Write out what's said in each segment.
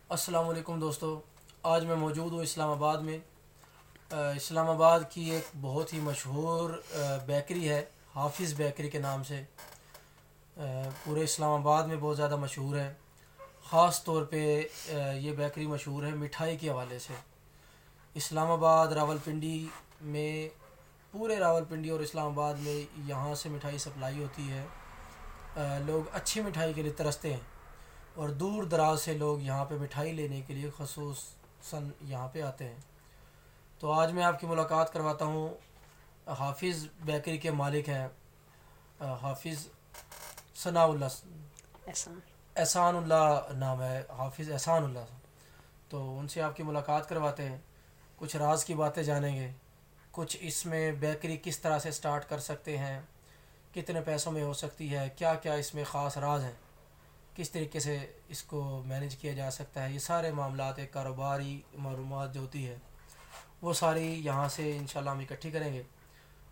السلام علیکم دوستو، آج میں موجود ہوں اسلام آباد میں۔ اسلام آباد کی ایک بہت ہی مشہور بیکری ہے، حافظ بیکری کے نام سے۔ پورے اسلام آباد میں بہت زیادہ مشہور ہے۔ خاص طور پہ یہ بیکری مشہور ہے مٹھائی کے حوالے سے۔ اسلام آباد، راولپنڈی میں، پورے راولپنڈی اور اسلام آباد میں یہاں سے مٹھائی سپلائی ہوتی ہے۔ لوگ اچھی مٹھائی کے لیے ترستے ہیں اور دور دراز سے لوگ یہاں پہ مٹھائی لینے کے لیے خصوصاً یہاں پہ آتے ہیں۔ تو آج میں آپ کی ملاقات کرواتا ہوں، حافظ بیکری کے مالک ہیں حافظ ثناء اللہ، احسان اللہ نام ہے، حافظ احسان اللہ۔ تو ان سے آپ کی ملاقات کرواتے ہیں، کچھ راز کی باتیں جانیں گے، کچھ اس میں بیکری کس طرح سے سٹارٹ کر سکتے ہیں، کتنے پیسوں میں ہو سکتی ہے، کیا کیا اس میں خاص راز ہیں، کس طریقے سے اس کو مینیج کیا جا سکتا ہے۔ یہ سارے معاملات، ایک کاروباری معلومات جو ہوتی ہے وہ ساری یہاں سے انشاءاللہ ہم اکٹھی کریں گے۔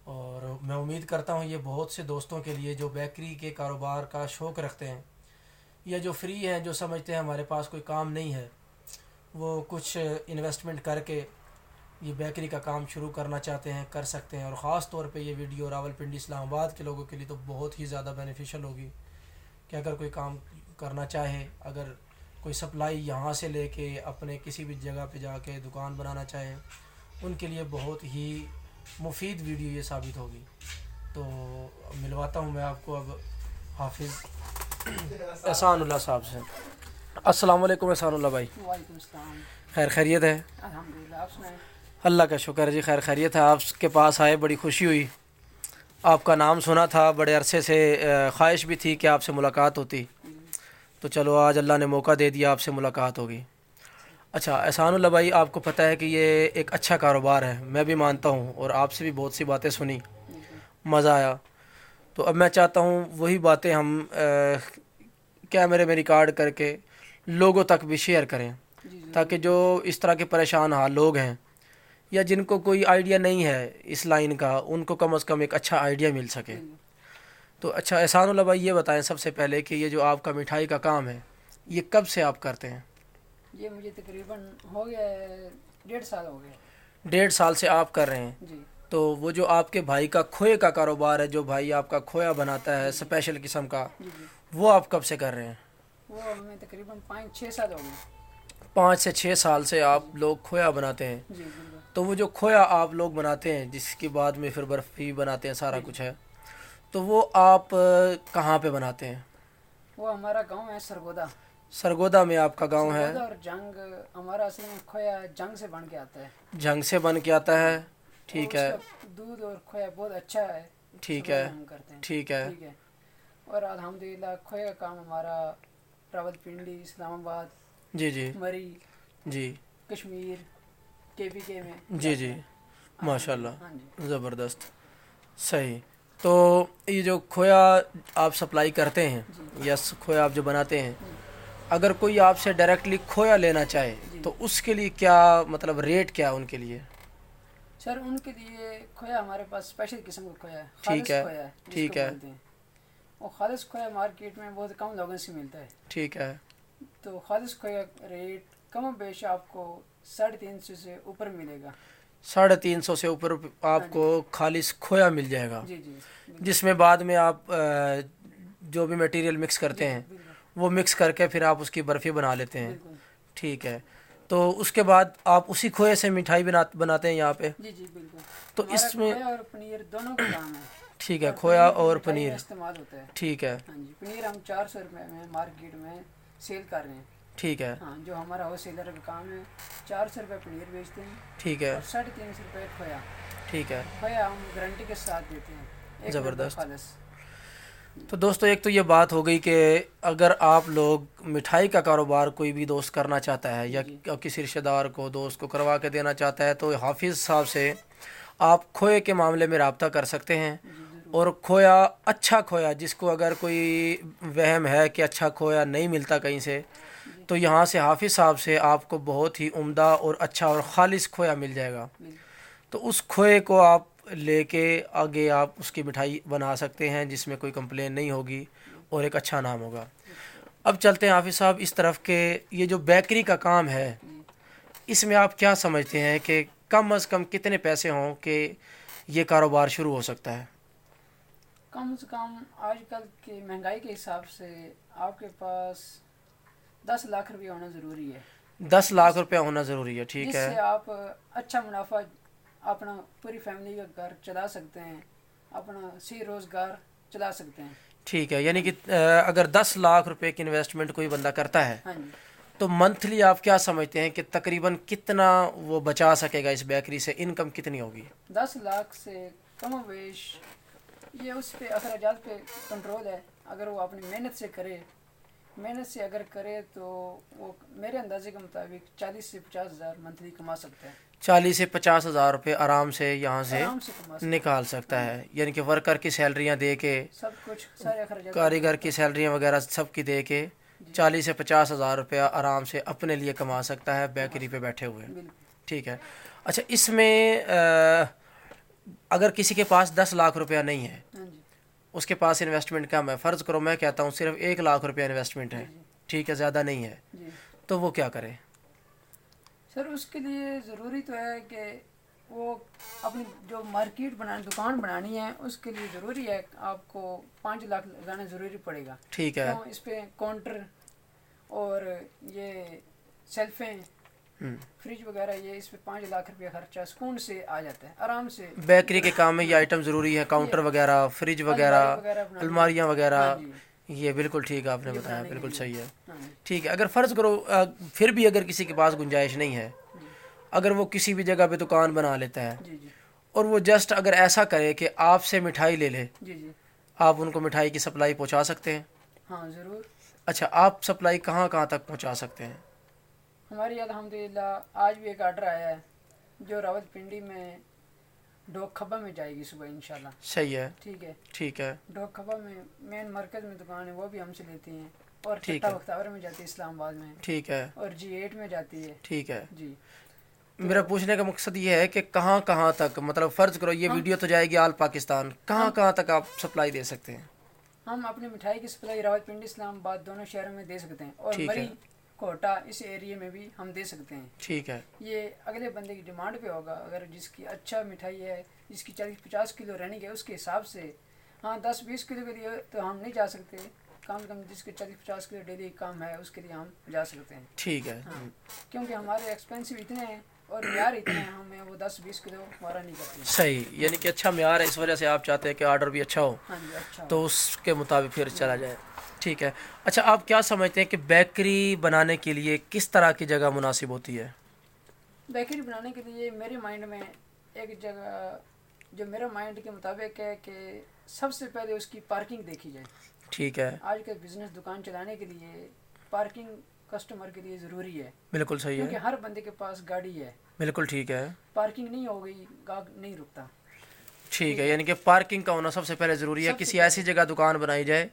اور میں امید کرتا ہوں یہ بہت سے دوستوں کے لیے جو بیکری کے کاروبار کا شوق رکھتے ہیں یا جو فری ہیں، جو سمجھتے ہیں ہمارے پاس کوئی کام نہیں ہے، وہ کچھ انویسٹمنٹ کر کے یہ بیکری کا کام شروع کرنا چاہتے ہیں، کر سکتے ہیں۔ اور خاص طور پہ یہ ویڈیو راولپنڈی اسلام آباد کے لوگوں کے لیے تو بہت ہی زیادہ بینیفیشل ہوگی کہ اگر کوئی کام کرنا چاہے، اگر کوئی سپلائی یہاں سے لے کے اپنے کسی بھی جگہ پہ جا کے دکان بنانا چاہے، ان کے لیے بہت ہی مفید ویڈیو یہ ثابت ہوگی۔ تو ملواتا ہوں میں آپ کو اب حافظ احسان اللہ صاحب سے۔ السلام علیکم احسان اللہ بھائی۔ وعلیکم السلام۔ خیر خیریت ہے؟ الحمدللہ، آپ سنائیں؟ اللہ کا شکر جی، خیر خیریت ہے۔ آپ کے پاس آئے بڑی خوشی ہوئی، آپ کا نام سنا تھا، بڑے عرصے سے خواہش بھی تھی کہ آپ سے ملاقات ہوتی، تو چلو آج اللہ نے موقع دے دیا، آپ سے ملاقات ہوگی۔ اچھا احسان اللہ بھائی، آپ کو پتہ ہے کہ یہ ایک اچھا کاروبار ہے، میں بھی مانتا ہوں، اور آپ سے بھی بہت سی باتیں سنی، مزہ آیا۔ تو اب میں چاہتا ہوں وہی باتیں ہم کیمرے میں ریکارڈ کر کے لوگوں تک بھی شیئر کریں، تاکہ جو اس طرح کے پریشان حال لوگ ہیں یا جن کو کوئی آئیڈیا نہیں ہے اس لائن کا، ان کو کم از کم ایک اچھا آئیڈیا مل سکے۔ تو اچھا احسان اللہ بھائی، یہ بتائیں سب سے پہلے کہ یہ جو آپ کا مٹھائی کا کام ہے، یہ کب سے آپ کرتے ہیں؟ یہ مجھے تقریباً ہو گیا ہے 1.5 سال ہو گیا۔ 1.5 سال سے آپ کر رہے ہیں؟ جی۔ تو وہ جو آپ کے بھائی کا کھوئے کا کاروبار ہے، جو بھائی آپ کا کھویا بناتا ہے اسپیشل قسم کا، جی جی، وہ آپ کب سے کر رہے ہیں؟ وہ ہمیں تقریباً 5-6 سال ہو گئے۔ 5 سے 6 سال سے آپ لوگ کھویا بناتے ہیں۔ جی بالکل۔ تو وہ جو کھویا آپ لوگ بناتے ہیں، جس کے بعد میں پھر برفی بناتے ہیں، سارا کچھ ہے، تو وہ آپ کہاں پہ بناتے ہیں؟ وہ ہمارا گاؤں ہے سرگودا۔ سرگودا میں آپ کا گاؤں ہے؟ سرگودا اور جنگ، ہمارا اصل میں کھویا جنگ سے بن کے آتا ہے۔ جنگ سے بن کے آتا ہے، ٹھیک ہے۔ اور اس کا دودھ اور کھویا بہت اچھا ہے، ٹھیک ہے، ہم کرتے ہیں۔ ٹھیک ہے۔ ٹھیک ہے۔ اور الحمدللہ کھویا کا کام ہمارا راولپنڈی، اسلام آباد، جی جی مری، جی کشمیر، KPK میں جی جی، ماشاء اللہ، ہاں جی۔ زبردست، صحیح۔ تو یہ جو کھویا آپ سپلائی کرتے ہیں یا کھویا آپ جو بناتے ہیں، اگر کوئی آپ سے ڈائریکٹلی کھویا لینا چاہے تو اس کے لیے کیا مطلب ریٹ کیا ان کے لیے؟ سر ان کے لیے کھویا ہمارے پاس اسپیشل قسم کا کھویا ہے، ٹھیک خالص ہے، کھویا ہے، ٹھیک ہے، وہ خالص کھویا مارکیٹ میں بہت کم لوگوں سے ملتا ہے۔ ٹھیک ہے۔ تو خالص کھویا ریٹ کم و بیش آپ کو 350 سے اوپر ملے گا۔ 350 سے اوپر آپ کو خالص کھویا مل جائے گا، جی جی، جس میں بعد میں آپ جو بھی میٹیریل مکس کرتے ہیں وہ مکس کر کے پھر آپ اس کی برفی بنا لیتے ہیں، ٹھیک ہے۔ تو اس کے بعد آپ اسی کھوئے سے مٹھائی بناتے ہیں یہاں پہ؟ جی جی بالکل۔ تو اس میں کھویا اور پنیر دونوں کا کام ہے۔ ٹھیک ہے، کھویا اور پنیر استعمال ہوتا ہے، ٹھیک ہے۔ ہاں جی۔ پنیر ہم 400 روپے میں مارکیٹ میں سیل کر رہے ہیں، ٹھیک ہے، ہاں، جو ہمارا ہول سیلر کا کام ہے، 400 روپے پنیر بیچتے ہیں، ٹھیک ہے، اور 350 روپے کھویا۔ ٹھیک ہے، کھویا ہم گارنٹی کے ساتھ دیتے ہیں، زبردست۔ خالص۔ تو دوستو، ایک تو یہ بات ہو گئی کہ اگر آپ لوگ مٹھائی کا کاروبار کوئی بھی دوست کرنا چاہتا ہے یا کسی رشتہ دار کو، دوست کو کروا کے دینا چاہتا ہے، تو حافظ صاحب سے آپ کھوئے کے معاملے میں رابطہ کر سکتے ہیں۔ اور کھویا، اچھا کھویا، جس کو اگر کوئی وہم ہے کہ اچھا کھویا نہیں ملتا کہیں سے، تو یہاں سے حافظ صاحب سے آپ کو بہت ہی عمدہ اور اچھا اور خالص کھویا مل جائے گا۔ تو اس کھوئے کو آپ لے کے آگے آپ اس کی مٹھائی بنا سکتے ہیں، جس میں کوئی کمپلین نہیں ہوگی اور ایک اچھا نام ہوگا۔ اب چلتے ہیں حافظ صاحب اس طرف کہ یہ جو بیکری کا کام ہے اس میں آپ کیا سمجھتے ہیں کہ کم از کم کتنے پیسے ہوں کہ یہ کاروبار شروع ہو سکتا ہے؟ کم سے کم آج کل کی مہنگائی کے حساب سے آپ کے پاس 10 لاکھ روپیہ ہونا ضروری ہے. 10 لاکھ روپیہ ہونا ضروری ہے. ٹھیک جس ہے. سے آپ اچھا منافع اپنا پوری فیملی کا گھر چلا سکتے ہیں, اپنا صحیح روزگار چلا سکتے ہیں. ٹھیک ہے, یعنی کہ اگر 10 لاکھ روپے کی انویسٹمنٹ کوئی بندہ کرتا ہے ہاں جی, تو منتھلی آپ کیا سمجھتے ہیں کہ تقریباً کتنا وہ بچا سکے گا اس بیکری سے؟ انکم کتنی ہوگی؟ 10 لاکھ سے کم و بیش یہ اس پہ اخراجات پہ کنٹرول ہے. اگر وہ اپنی محنت سے اگر کرے تو وہ میرے اندازے کے مطابق 40 سے 50 ہزار منتھلی کما سکتا ہے. 40 سے 50 ہزار روپے آرام سے یہاں سے آرام سے کما سکتا نکال سکتا ہے. یعنی کہ ورکر کی سیلریاں دے کے, ہے. سب کچھ سارے اخراجات کاریگر کی سیلریاں وغیرہ سب کی دے کے 40 سے 50 ہزار روپیہ آرام سے اپنے لیے کما سکتا ہے بیکری پہ بیٹھے ہوئے. بالکل. ٹھیک ہے. اچھا, اس میں اگر کسی کے پاس 10 لاکھ روپیہ نہیں ہے, ہاں جی, اس کے پاس انویسٹمنٹ کم ہے, فرض کرو میں کہتا ہوں صرف 1 لاکھ روپیہ انویسٹمنٹ ہے, جی, ٹھیک ہے, زیادہ نہیں ہے, جی. تو وہ کیا کرے؟ سر اس کے لیے ضروری تو ہے کہ وہ اپنی جو مارکیٹ دکان بنانی ہے اس کے لیے ضروری ہے آپ کو 5 لاکھ لگانا ضروری پڑے گا. ٹھیک ہے. اس پہ کاؤنٹر اور یہ سیلفیں, فریج وغیرہ, یہ اس پہ 5 لاکھ روپیہ خرچہ سکون سے آ جاتا ہے آرام سے. بیکری کے کام میں یہ آئٹم ضروری ہے, کاؤنٹر وغیرہ, فریج وغیرہ, الماریاں وغیرہ. یہ بالکل ٹھیک آپ نے بتایا, بالکل صحیح ہے. ٹھیک ہے. اگر فرض کرو پھر بھی اگر کسی کے پاس گنجائش نہیں ہے, اگر وہ کسی بھی جگہ پہ دکان بنا لیتا ہے اور وہ جسٹ اگر ایسا کرے کہ آپ سے مٹھائی لے لے, آپ ان کو مٹھائی کی سپلائی پہنچا سکتے ہیں؟ ہاں ضرور. اچھا, آپ سپلائی کہاں کہاں تک پہنچا سکتے ہیں؟ ہماری الحمدللہ آج بھی ایک آرڈر آیا ہے جو راول پنڈی میں ڈوک کھبا میں جائے گی صبح انشاءاللہ. صحیح ہے. ٹھیک ہے. ٹھیک ہے. ڈوک کھبا میں مین مرکز میں دکان ہے, وہ بھی ہم سے لیتی ہیں, اور ٹھٹا بختاور میں جاتی ہے اسلام آباد میں. ٹھیک ہے. اور G8 میں جاتی ہے. ٹھیک ہے. جی. میرا پوچھنے کا مقصد یہ ہے کہ کہاں کہاں تک, مطلب فرض کرو یہ ویڈیو تو جائے گی آل پاکستان, کہاں کہاں تک آپ سپلائی دے سکتے ہیں؟ ہم اپنی مٹھائی کی سپلائی راول پنڈی اسلام آباد دونوں شہروں میں دے سکتے ہیں, اور مری کوٹا اس ایریے میں بھی ہم دے سکتے ہیں. ٹھیک ہے. یہ اگلے بندے کی ڈیمانڈ پہ ہوگا. اگر جس کی اچھا مٹھائی ہے, جس کی 40-50 کلو رننگ ہے, اس کے حساب سے. ہاں 10-20 کلو کے لیے تو ہم نہیں جا سکتے, کم سے کم جس کے 40-50 کلو ڈیلی کام ہے اس کے لیے ہم جا سکتے ہیں. ٹھیک ہے. ہاں, کیونکہ ہمارے ایکسپینسو اتنے ہیں اور معیار اتنے ہیں, ہمیں وہ 10-20 کلو ہمارا نہیں کرتے. صحیح, یعنی کہ اچھا معیار ہے, اس وجہ سے آپ چاہتے ہیں کہ آرڈر بھی اچھا ہو. ہاں جی, اچھا تو اس کے مطابق پھر چلا جائے. ٹھیک ہے. اچھا, آپ کیا سمجھتے ہیں کہ بیکری بنانے کے لیے کس طرح کی جگہ مناسب ہوتی ہے؟ بیکری بنانے کے لیے میرے مائنڈ میں ایک جگہ جو میرا مائنڈ کے مطابق ہے کہ سب سے پہلے اس کی پارکنگ دیکھی جائے. ٹھیک ہے. آج کل بزنس دکان چلانے کے لیے پارکنگ کسٹمر کے لیے ضروری ہے. بالکل صحیح ہے, کیونکہ ہر بندے کے پاس گاڑی ہے. بالکل ٹھیک ہے. پارکنگ نہیں ہو گئی گاہک نہیں رکتا. ٹھیک ہے, یعنی کہ پارکنگ کا ہونا سب سے پہلے ضروری ہے. کسی ایسی جگہ دکان بنائی جائے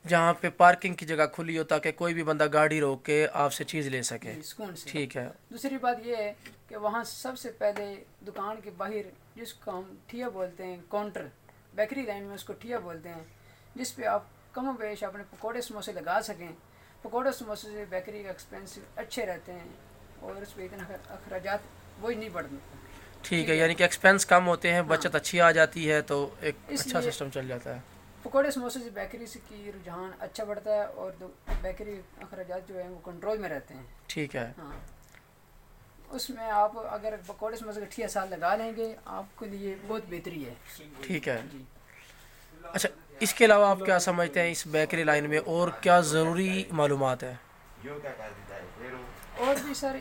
جہاں پہ پارکنگ کی جگہ کھلی ہو تاکہ کوئی بھی بندہ گاڑی روک کے آپ سے چیز لے سکے. ٹھیک ہے. دوسری بات یہ ہے کہ وہاں سب سے پہلے دکان کے باہر جس کو ہم ٹھیا بولتے ہیں, کاؤنٹر, بیکری لائن میں اس کو ٹھیا بولتے ہیں, جس پہ آپ کم و بیش اپنے پکوڑے سموسے لگا سکیں. پکوڑے سموسے سے بیکری کا ایکسپینس اچھے رہتے ہیں اور اس پہ اتنا اخراجات وہی نہیں بڑھتے. ٹھیک ہے, یعنی کہ ایکسپینس کم ہوتے ہیں, بچت اچھی آ جاتی ہے, تو ایک اچھا سسٹم چل جاتا ہے. پکوڑے سموسے سے بیکری سے کی رجحان اچھا بڑھتا ہے اور بیکری اخراجات جو ہیں وہ کنٹرول میں رہتے ہیں. ٹھیک ہے. ہاں, اس میں آپ اگر پکوڑے سموسے کا ٹھیا سال لگا لیں گے آپ کے لیے بہت بہتری ہے. ٹھیک ہے. اچھا, اس کے علاوہ آپ کیا سمجھتے ہیں اس بیکری لائن میں اور کیا ضروری معلومات ہے؟ اور بھی سر,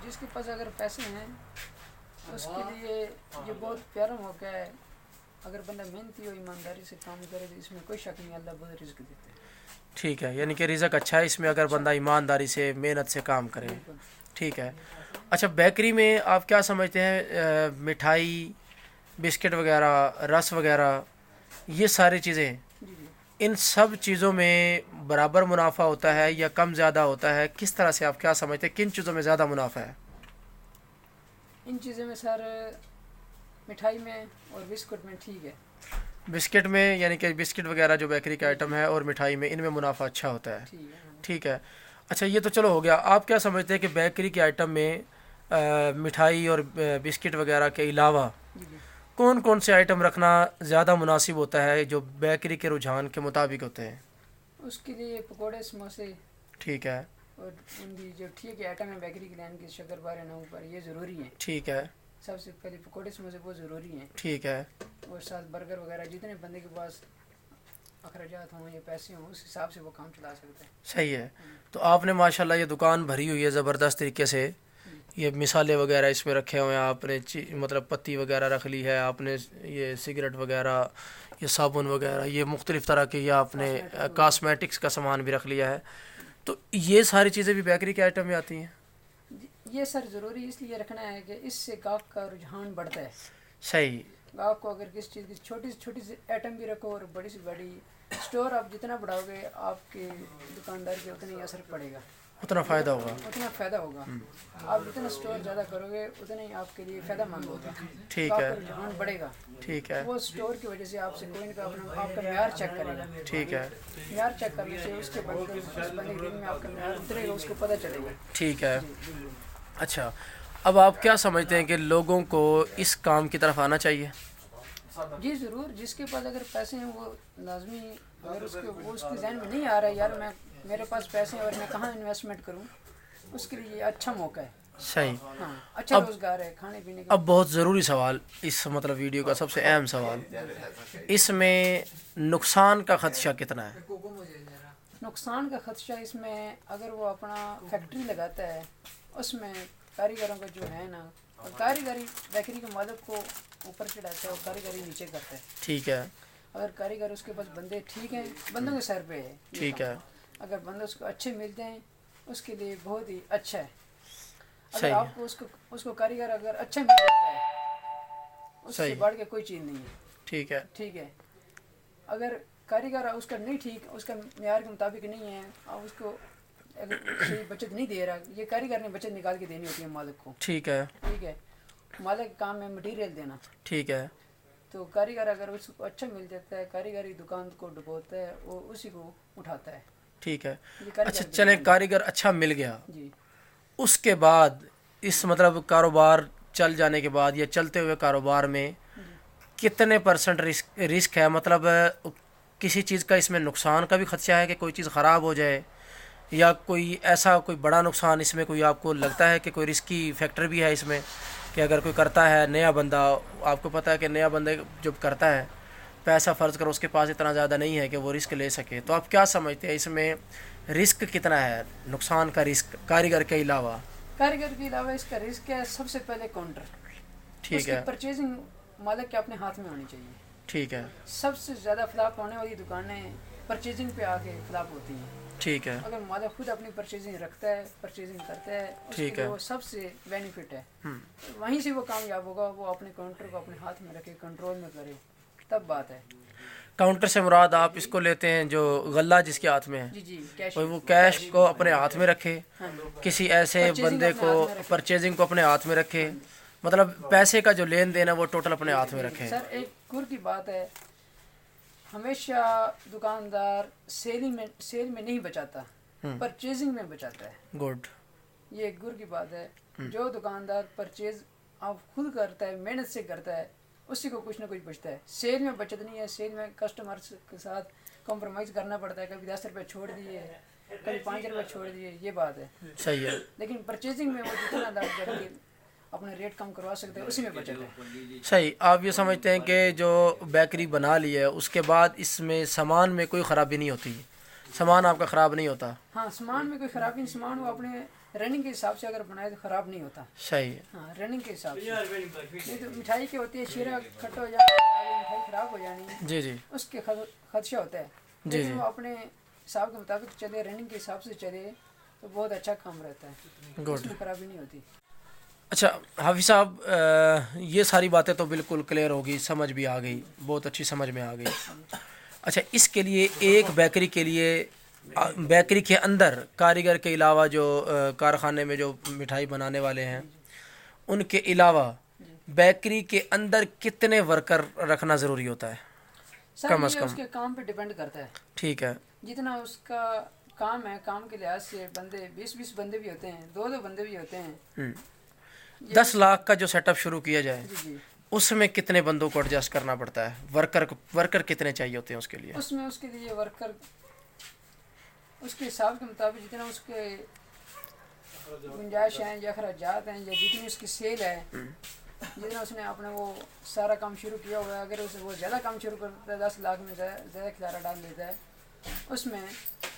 جس کے پاس اگر پیسے ہیں اس کے لیے یہ بہت پیارا موقع ہے. اگر بندہ محنتی ہو, ایمانداری سے کام کرے تو اس میں کوئی شک نہیں, اللہ بہت رزق دیتے ہیں. ٹھیک ہے, یعنی کہ رزق اچھا ہے اس میں اگر بندہ ایمانداری سے محنت سے کام کرے. ٹھیک ہے. اچھا, بیکری میں آپ کیا سمجھتے ہیں مٹھائی, بسکٹ وغیرہ, رس وغیرہ, یہ ساری چیزیں, ان سب چیزوں میں برابر منافع ہوتا ہے یا کم زیادہ ہوتا ہے؟ کس طرح سے آپ کیا سمجھتے ہیں کن چیزوں میں زیادہ منافع ہے؟ ان چیزوں میں سر مٹھائی میں اور بسکٹ میں ٹھیک ہے. بسکٹ میں, یعنی کہ بسکٹ وغیرہ جو بیکری کا آئٹم ہے, اور مٹھائی میں, ان میں منافع اچھا ہوتا ہے. ٹھیک ہے. اچھا یہ تو چلو ہو گیا. آپ کیا سمجھتے ہیں کہ بیکری کے آئٹم میں مٹھائی اور بسکٹ وغیرہ کے علاوہ کون کون سے آئٹم رکھنا زیادہ مناسب ہوتا ہے جو بیکری کے رجحان کے مطابق ہوتے ہیں؟ اس کے لیے پکوڑے سموسے ٹھیک ہے. اور ان کی جو ٹھیک ہے آئٹم ہے بیکری کی لائن کی شکر پارے نو پر یہ ضروری ہیں. ٹھیک ہے. سب سے پہلے پکوڑے سموسے بہت ضروری ہیں. ٹھیک ہے. اور ساتھ برگر وغیرہ جتنے بندے کے پاس اخراجات ہوں یا پیسے ہوں اس حساب سے وہ کام چلا سکتے ہیں. صحیح ہے. تو آپ نے ماشاءاللہ یہ دکان بھری ہوئی ہے زبردست طریقے سے. یہ مثالیں وغیرہ اس میں رکھے ہوئے ہیں آپ نے, مطلب پتی وغیرہ رکھ لی ہے آپ نے, یہ سگریٹ وغیرہ, یہ صابن وغیرہ, یہ مختلف طرح کے یہ آپ نے کاسمیٹکس کا سامان بھی رکھ لیا ہے. تو یہ ساری چیزیں بھی بیکری کے آئٹم میں آتی ہیں؟ یہ سر ضروری اس لیے رکھنا ہے کہ اس سے گاہک کا رجحان بڑھتا ہے. صحیح. گاہک کو اگر کسی چیز کی چھوٹی سے چھوٹی سی آئٹم بھی رکھو اور بڑی سے بڑی اسٹور آپ جتنا بڑھاؤ گے آپ کے دکاندار کے اتنا ہی اثر پڑے گا, اتنا فائدہ ہوگا. اتنا فائدہ ہوگا. آپ جتنا اسٹور زیادہ کرو گے اتنا ہی آپ کے لیے فائدہ مند ہوگا. ٹھیک آپ ہے. کا رجحان بڑھے گا. ٹھیک ہے. وہ اسٹور کی وجہ سے آپ سے کوئی نہ اپنا آپ کا معیار چیک کرے گا. ٹھیک ہے. معیار چیک کرنے سے اس کے بعد اس بندے کے دل میں آپ کا معیار اترے گا, اس کو پتہ چلے گا. ٹھیک ہے. اچھا اب آپ کیا سمجھتے ہیں کہ لوگوں کو اس کام کی طرف آنا چاہیے؟ جی ضرور. جس کے پاس اگر پیسے ہیں وہ لازمی, اگر اس کے ذہن میں نہیں آ رہا ہے یار میرے پاس پیسے ہیں اور میں کہاں انویسٹمنٹ کروں, اس کے لیے یہ اچھا موقع ہے. صحیح. ہاں اچھا روزگار ہے کھانے پینے کا. اب بہت ضروری سوال, اس مطلب ویڈیو کا سب سے اہم سوال, اس میں نقصان کا خدشہ کتنا ہے؟ نقصان کا خدشہ اس میں اگر وہ اپنا فیکٹری لگاتا ہے اس میں کاریگروں کا جو ہے نا, کاریگری بیکری کے مالک کو اوپر چڑھاتا ہے اور کاریگری نیچے کرتا ہے. ٹھیک ہے. اگر کاریگر اس کے پاس بندے ٹھیک ہیں, بندوں کے سر پہ ہے. ٹھیک ہے. اگر بندے اس کو اچھے ملتے ہیں اس کے لیے بہت ہی اچھا ہے. اگر صحیح. آپ کو اس کو کاریگر اگر اچھا مل جاتا ہے اس سے بڑھ کے کوئی چیز نہیں ہے. ٹھیک ہے. ٹھیک ہے. اگر کاریگر اس کا نہیں ٹھیک, اس کا معیار کے مطابق نہیں ہے, آپ اس کو اگر صحیح بچت نہیں دے رہا, یہ کاریگر نے بچت نکال کے دینی ہوتی ہے مالک کو. ٹھیک ہے. ٹھیک ہے. مالک کے کام میں مٹیریل دینا. ٹھیک ہے. تو کاریگر اگر اس کو اچھا مل جاتا ہے, کاریگری دکان کو ڈبوتا ہے, وہ اسی کو اٹھاتا ہے. ٹھیک ہے. اچھا چلیں کاریگر اچھا مل گیا, جی اس کے بعد اس مطلب کاروبار چل جانے کے بعد یا چلتے ہوئے کاروبار میں کتنے پرسنٹ رسک ہے؟ مطلب کسی چیز کا اس میں نقصان کا بھی خدشہ ہے کہ کوئی چیز خراب ہو جائے, یا کوئی ایسا کوئی بڑا نقصان اس میں کوئی آپ کو لگتا ہے کہ کوئی رسکی فیکٹر بھی ہے اس میں کہ اگر کوئی کرتا ہے نیا بندہ, آپ کو پتہ ہے کہ نیا بندہ جب کرتا ہے پیسہ فرض کرو اس کے پاس اتنا زیادہ نہیں ہے کہ وہ رسک لے سکے, تو آپ کیا سمجھتے ہیں اس میں رسک کتنا ہے, نقصان کا رسک کاریگر کے علاوہ؟ کاریگر کے علاوہ اس کا رسک ہے سب سے پہلے کاؤنٹر. ٹھیک ہے. پرچیزنگ مالک کے اپنے ہاتھ میں ہونی چاہیے. ٹھیک ہے. سب سے زیادہ فلاپ ہونے والی دکانیں پرچیزنگ پہ آ کے فلاپ ہوتی ہیں. ٹھیک ہے. اگر مالک خود اپنی پرچیزنگ رکھتا ہے, پرچیزنگ کرتا ہے, اس کے لیے وہ سب سے بینیفٹ ہے. وہیں سے وہ کامیاب ہوگا. وہ اپنے کاؤنٹر کو اپنے ہاتھ میں رکھے, کنٹرول میں کرے, تب بات ہے. کاؤنٹر سے مراد آپ اس کو لیتے ہیں جو غلہ جس کے ہاتھ میں ہے؟ جی جی کیش. وہ کیش کو اپنے ہاتھ میں رکھے, کسی ایسے بندے کو پرچیزنگ کو اپنے ہاتھ میں رکھے, مطلب پیسے کا جو لین دین ہے وہ ٹوٹل اپنے ہاتھ میں رکھے. سر ایک گر کی بات ہے, ہمیشہ دکاندار سیل میں نہیں بچاتا, پرچیزنگ میں بچاتا ہے. گڈ. یہ ایک گر کی بات ہے. جو دکاندار پرچیز آپ خود کرتا ہے, محنت سے کرتا ہے, اسی کو کچھ نہ کچھ بچتا ہے. سیل میں بچت نہیں ہے. سیل میں کسٹمر کے ساتھ کمپرومائز کرنا پڑتا ہے, کبھی 10 روپے چھوڑ دیے, کبھی 5 روپے چھوڑ دیے, یہ بات ہے. صحیح ہے. لیکن پرچیزنگ میں وہ جتنا لڑ کر کے اپنا ریٹ کم کروا سکتے ہیں, اسی میں بچت ہے. صحیح. آپ یہ سمجھتے ہیں کہ جو بیکری بنا لی ہے اس کے بعد اس میں سامان میں کوئی خرابی نہیں ہوتی, سامان آپ کا خراب نہیں ہوتا؟ ہاں سامان میں کوئی خرابی نہیں, سامان وہ اپنے رننگ کے حساب سے اگر بنائے تو خراب نہیں ہوتا. صحیح. ہاں رننگ کے حساب سے. نہیں تو مٹھائی کی ہوتی ہے, شیرہ کھٹا ہو جانا, مٹھائی خراب ہو جانی, جی جی, اس کے خدشہ ہوتا ہے. لیکن وہ اپنے حساب کے مطابق چلے, رننگ کے حساب سے چلے تو بہت اچھا کام رہتا ہے, اس میں خرابی نہیں ہوتی. اچھا حافظ صاحب, یہ ساری باتیں تو بالکل کلیئر ہوگی, سمجھ بھی آ گئی, بہت اچھی سمجھ میں آ گئی. اچھا اس کے لیے ایک بیکری کے لیے, بیکری کے اندر کاریگر کے علاوہ جو کارخانے میں جو مٹھائی بنانے والے ہیں ان کے علاوہ بیکری کے اندر کتنے ورکر رکھنا ضروری ہوتا ہے؟ کم از کم اس کے کام پہ ڈیپینڈ کرتا ہے. ٹھیک ہے. جتنا اس کا کام ہے، کام کے لحاظ سے بندے 20 بندے بھی ہوتے ہیں، 2 بندے بھی ہوتے ہیں۔ 10 لاکھ کا جو سیٹ اپ شروع کیا جائے جی جی، اس میں کتنے بندوں کو ایڈجسٹ کرنا پڑتا ہے؟ ورکر کتنے چاہیے ہوتے ہیں اس کے لیے؟ اس میں اس کے لیے ورکر اس کے حساب کے مطابق جتنا اس کے گنجائش ہیں یا اخراجات ہیں یا جتنی اس کی سیل ہے، جتنا اس نے اپنا وہ سارا کام شروع کیا ہوا ہے، اگر وہ زیادہ کام شروع کرتا ہے 10 لاکھ میں زیادہ کھلارا ڈال دیتا ہے، اس میں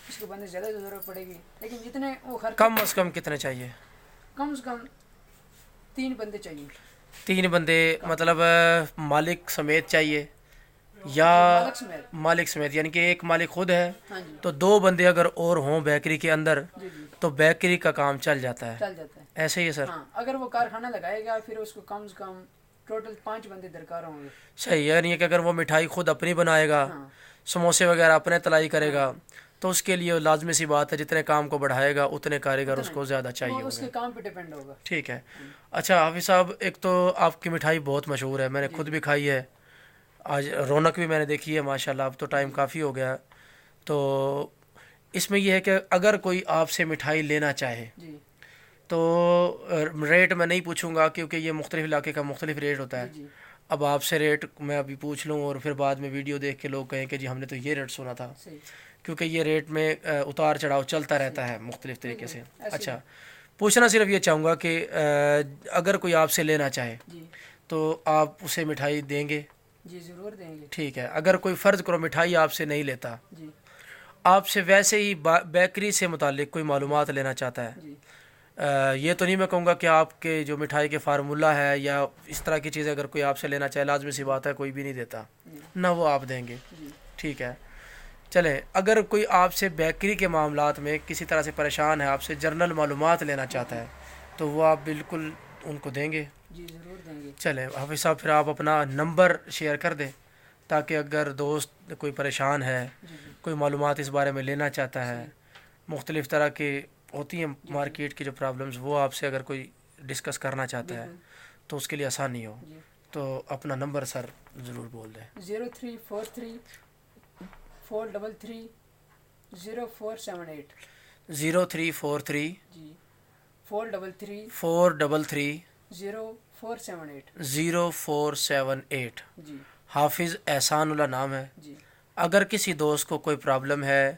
اس کو بندے زیادہ ضرورت پڑے گی، لیکن جتنے وہ کم از کم کتنے چاہیے؟ کم سے کم 3 بندے چاہیے۔ 3 بندے مطلب مالک سمیت چاہیے یا مالک سمیت؟ یعنی کہ ایک مالک خود ہے ہاں جی، تو 2 بندے اگر اور ہوں بیکری کے اندر جی جی، تو بیکری کا کام چل جاتا ہے، چل جاتا ہے۔ ایسے ہی ہے سر؟ ہاں، اگر وہ کارخانہ لگائے گا پھر اس کو کم سے کم ٹوٹل 5 بندے درکار ہوں گے۔ صحیح ہے، یعنی کہ اگر وہ مٹھائی خود اپنی بنائے گا، ہاں سموسے وغیرہ اپنے تلائی کرے گا، تو اس کے لیے لازمی سی بات ہے جتنے کام کو بڑھائے گا اتنے کاریگر اس کو زیادہ چاہیے وہ اس ہوں کے گے۔ کام پہ ڈیپینڈ ہوگا۔ ٹھیک ہے۔ اچھا حافظ صاحب، ایک تو آپ کی مٹھائی بہت مشہور ہے، میں نے خود بھی کھائی ہے، آج رونق بھی میں نے دیکھی ہے ماشاءاللہ، اب تو ٹائم کافی ہو گیا، تو اس میں یہ ہے کہ اگر کوئی آپ سے مٹھائی لینا چاہے جی تو ریٹ میں نہیں پوچھوں گا کیونکہ یہ مختلف علاقے کا مختلف ریٹ ہوتا ہے۔ جی اب آپ سے ریٹ میں ابھی پوچھ لوں اور پھر بعد میں ویڈیو دیکھ کے لوگ کہیں کہ جی ہم نے تو یہ ریٹ سنا تھا، صحیح، کیونکہ یہ ریٹ میں اتار چڑھاؤ چلتا رہتا ہے مختلف طریقے سے۔ ایسے اچھا، پوچھنا صرف یہ چاہوں گا کہ اگر کوئی آپ سے لینا چاہے جی تو آپ اسے مٹھائی دیں گے؟ جی ضرور دیں گے۔ ٹھیک ہے۔ اگر کوئی فرض کرو مٹھائی آپ سے نہیں لیتا، جی آپ سے ویسے ہی بیکری سے متعلق کوئی معلومات لینا چاہتا ہے، جی یہ تو نہیں میں کہوں گا کہ آپ کے جو مٹھائی کے فارمولہ ہے یا اس طرح کی چیزیں اگر کوئی آپ سے لینا چاہے، لازمی سی بات ہے کوئی بھی نہیں دیتا، نہ وہ آپ دیں گے۔ جی ٹھیک ہے، چلیں، اگر کوئی آپ سے بیکری کے معاملات میں کسی طرح سے پریشان ہے، آپ سے جنرل معلومات لینا چاہتا ہے، تو وہ آپ بالکل ان کو دیں گے؟ جی ضرور دیں گے۔ چلیں حافظ صاحب، پھر آپ اپنا نمبر شیئر کر دیں تاکہ اگر دوست کوئی پریشان ہے، جی جی کوئی معلومات اس بارے میں لینا چاہتا ہے، مختلف طرح کی ہوتی ہیں مارکیٹ کی جو پرابلمز، وہ آپ سے اگر کوئی ڈسکس کرنا چاہتا ہے تو اس کے لیے آسانی ہو، جی، تو اپنا نمبر سر ضرور بول دیں۔ 0343 433 0478 0343 جی 433 433 0478 0478۔ جی حافظ احسان اللہ نام ہے۔ جی اگر کسی دوست کو کوئی پرابلم ہے،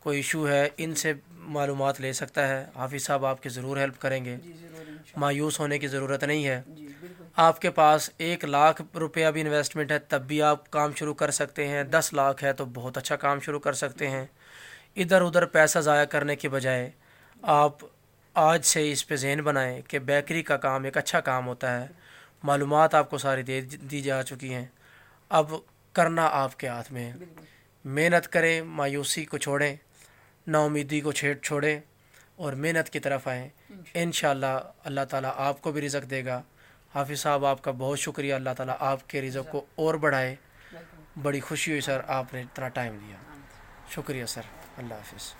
کوئی ایشو ہے، ان سے معلومات لے سکتا ہے، حافظ صاحب آپ کی ضرور ہیلپ کریں گے، جی ضرور انشاءاللہ۔ مایوس ہونے کی ضرورت نہیں ہے۔ جی بالکل، آپ کے پاس 1 لاکھ روپیہ بھی انویسٹمنٹ ہے تب بھی آپ کام شروع کر سکتے ہیں، 10 لاکھ ہے تو بہت اچھا کام شروع کر سکتے ہیں۔ ادھر ادھر پیسہ ضائع کرنے کے بجائے آپ آج سے اس پہ ذہن بنائیں کہ بیکری کا کام ایک اچھا کام ہوتا ہے، معلومات آپ کو ساری دی جا چکی ہیں، اب کرنا آپ کے ہاتھ میں ہے۔ بالکل محنت کریں، مایوسی کو چھوڑیں، نا امیدی کو چھوڑیں اور محنت کی طرف آئیں، انشاءاللہ اللہ تعالیٰ آپ کو بھی رزق دے گا۔ حافظ صاحب آپ کا بہت شکریہ، اللہ تعالیٰ آپ کے رزق کو اور بڑھائے۔ بالکل۔ بڑی خوشی ہوئی سر آپ نے اتنا ٹائم دیا، ہاں۔ شکریہ سر، اللہ حافظ۔